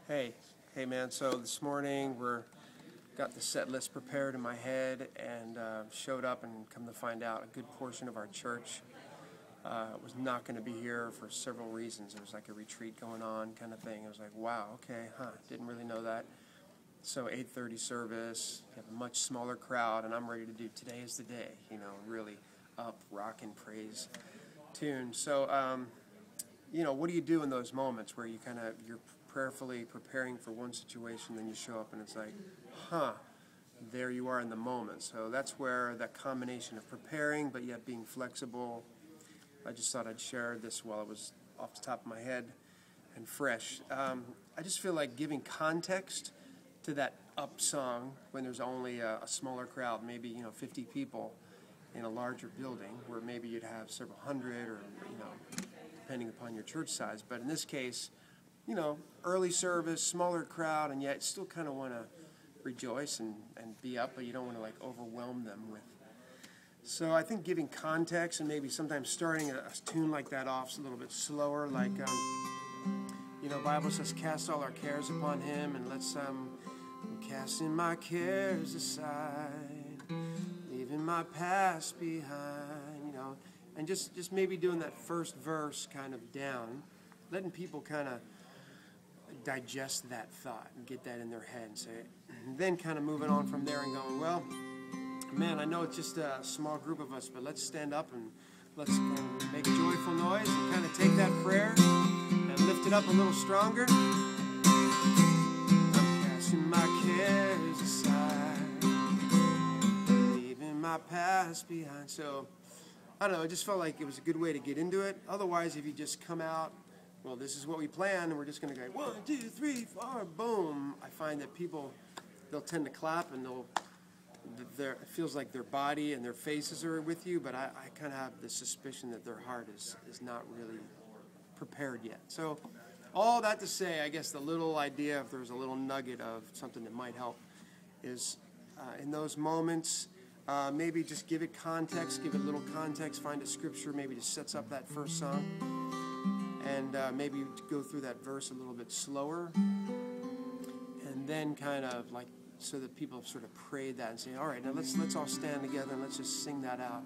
Hey man, so this morning got the set list prepared in my head and showed up, and come to find out a good portion of our church was not going to be here for several reasons. There was like a retreat going on kind of thing. I was like, wow, okay, didn't really know that. So 8:30 service, you have a much smaller crowd, and I'm ready to do Today is the Day, really up, rock and praise tune. So, what do you do in those moments where you're prayerfully preparing for one situation, then you show up and it's like, there you are in the moment. So that's where that combination of preparing but yet being flexible, I just thought I'd share this while it was off the top of my head and fresh. I just feel like giving context to that up song when there's only a smaller crowd, maybe 50 people in a larger building where maybe you'd have several hundred or depending upon your church size. But in this case, early service, smaller crowd, and yet still kind of want to rejoice and be up, but you don't want to overwhelm them with. So I think giving context and maybe sometimes starting a tune like that off a little bit slower, Bible says cast all our cares upon him, and let's casting my cares aside, leaving my past behind, and just maybe doing that first verse kind of down, letting people kind of digest that thought and get that in their head and say it. And then kind of moving on from there and going, well, man, I know it's just a small group of us, but let's stand up and let's kind of make a joyful noise and kind of take that prayer and lift it up a little stronger. I'm casting my cares aside, leaving my past behind. So, I don't know, it just felt like it was a good way to get into it. Otherwise, if you just come out, well, this is what we planned, and we're just going to go 1, 2, 3, 4, boom. I find that people, they'll tend to clap, and it feels like their body and their faces are with you, but I kind of have the suspicion that their heart is not really prepared yet. So all that to say, I guess the little idea, if there's a little nugget of something that might help, is in those moments, maybe just give it context, give it a little context, find a scripture maybe just sets up that first song. And maybe go through that verse a little bit slower, and then kind of so that people have sort of prayed that and say, all right, now let's all stand together and let's just sing that out.